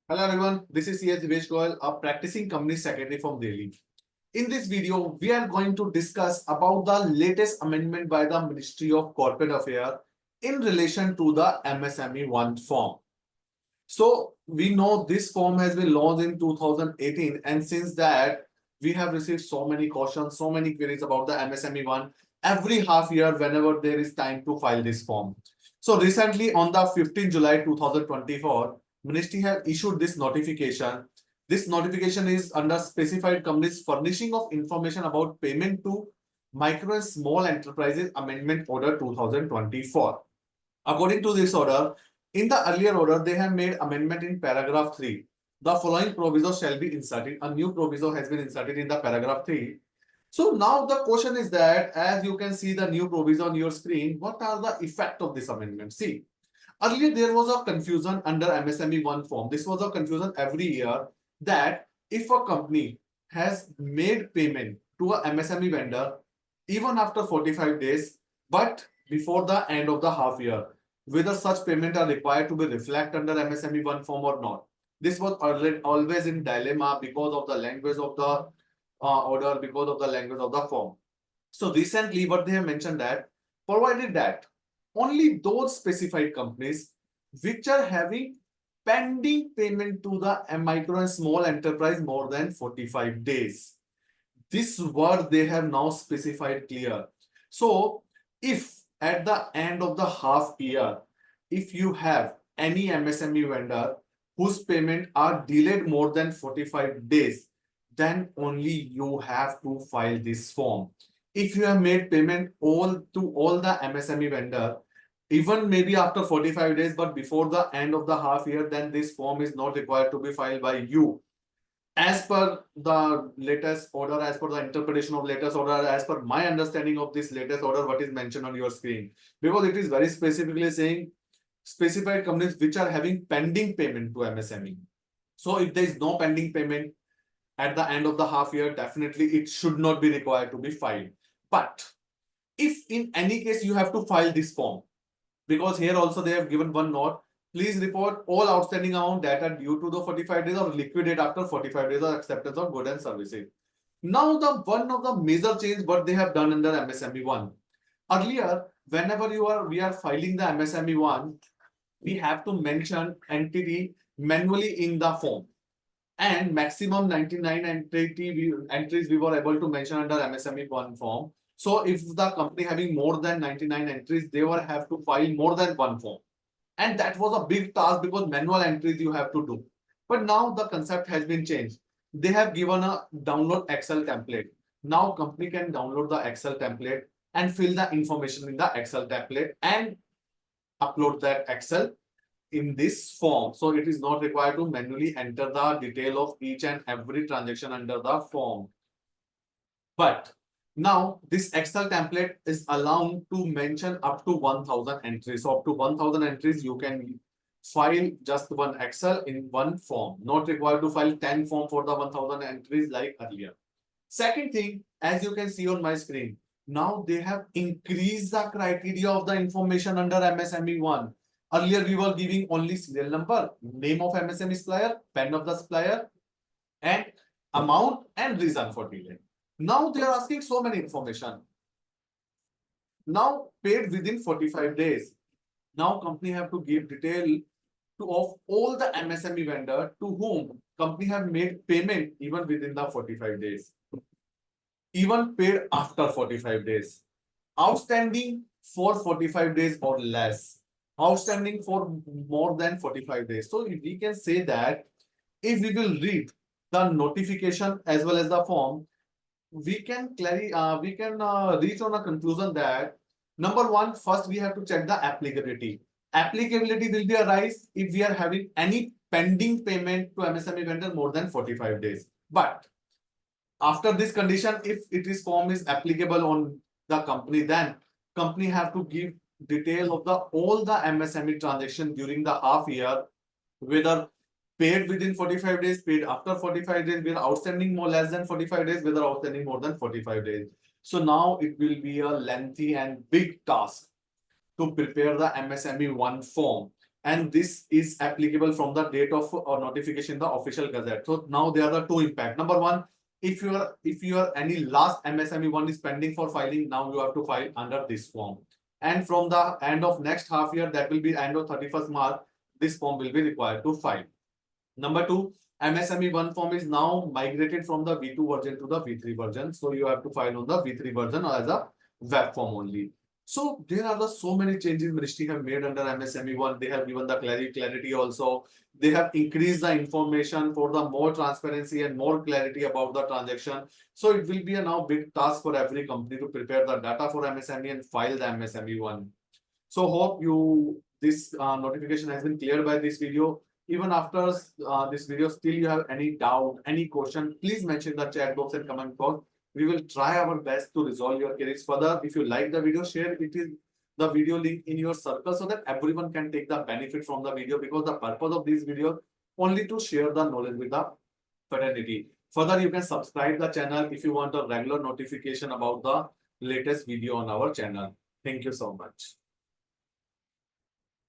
Hello everyone, this is Divesh Goyal, a practicing company secretary from Delhi. In this video, we are going to discuss about the latest amendment by the Ministry of Corporate Affairs in relation to the MSME 1 form. So we know this form has been launched in 2018, and since that we have received so many questions, so many queries about the MSME 1 every half year whenever there is time to file this form. So recently on the 15th July 2024, Ministry have issued this notification. This notification is under specified companies furnishing of information about payment to micro and small enterprises amendment order 2024. According to this order, in the earlier order, they have made amendment in paragraph 3. The following proviso shall be inserted. A new proviso has been inserted in the paragraph 3. So now the question is that, as you can see the new proviso on your screen, what are the effect of this amendment? See, earlier there was a confusion under MSME 1 form. This was a confusion every year that if a company has made payment to a MSME vendor even after 45 days, but before the end of the half year, whether such payment are required to be reflected under MSME 1 form or not. This was always in dilemma because of the language of the order, because of the language of the form. So recently what they have mentioned that provided that only those specified companies which are having pending payment to the micro and small enterprise more than 45 days. This word they have now specified clear. So if at the end of the half year, if you have any MSME vendor whose payment are delayed more than 45 days, then only you have to file this form. If you have made payment all the MSME vendor, even maybe after 45 days, but before the end of the half year, then this form is not required to be filed by you. As per the latest order, as per the interpretation of latest order, as per my understanding of this latest order, what is mentioned on your screen, because it is very specifically saying specified companies which are having pending payment to MSME. So if there is no pending payment at the end of the half year, definitely it should not be required to be filed. But if in any case you have to file this form, because here also they have given one note, please report all outstanding amount that are due to the 45 days or liquidate after 45 days of acceptance of goods and services. Now the one of the major change what they have done under MSME 1. Earlier, whenever we are filing the MSME 1, we have to mention entity manually in the form, and maximum 99 entries we were able to mention under MSME 1 form. So if the company having more than 99 entries, they will have to file more than one form. And that was a big task because manual entries you have to do. But now the concept has been changed. They have given a download Excel template. Now company can download the Excel template and fill the information in the Excel template and upload that Excel in this form. So it is not required to manually enter the detail of each and every transaction under the form. But now this Excel template is allowed to mention up to 1000 entries. So up to 1000 entries, you can file just one Excel in one form, not required to file 10 form for the 1000 entries like earlier. Second thing, as you can see on my screen, now they have increased the criteria of the information under MSME 1. Earlier, we were giving only serial number, name of MSME supplier, pen of the supplier, and amount and reason for delay. Now they are asking so many information. Now paid within 45 days. Now company have to give detail to of all the MSME vendor to whom company have made payment even within the 45 days. Even paid after 45 days. Outstanding for 45 days or less. Outstanding for more than 45 days. So we can say that if we will read the notification as well as the form, we can reach on a conclusion that number one, first we have to check the applicability. Applicability will be arise if we are having any pending payment to MSME vendor more than 45 days. But after this condition, if it is form is applicable on the company, then company have to give detail of the all the MSME transaction during the half year, whether paid within 45 days, paid after 45 days, whether outstanding more less than 45 days, whether outstanding more than 45 days. So now it will be a lengthy and big task to prepare the MSME 1 form. and this is applicable from the date of notification in the official gazette. So now there are the two impact. Number one, if your any last MSME one is pending for filing, now you have to file under this form. And from the end of next half year, that will be end of 31st March, this form will be required to file. Number two, MSME one form is now migrated from the V2 version to the V3 version. So you have to file on the V3 version as a web form only. So there are so many changes ministry have made under MSME one. They have given the clarity also. They have increased the information for the more transparency and more clarity about the transaction. So it will be a now big task for every company to prepare the data for MSME and file the MSME one. So hope this notification has been cleared by this video. Even after this video, still you have any doubt, any question, please mention in the chat box and comment box. We will try our best to resolve your queries further. If you like the video, share the video link in your circle so that everyone can take the benefit from the video, because the purpose of this video only to share the knowledge with the fraternity. Further, you can subscribe the channel if you want a regular notification about the latest video on our channel. Thank you so much.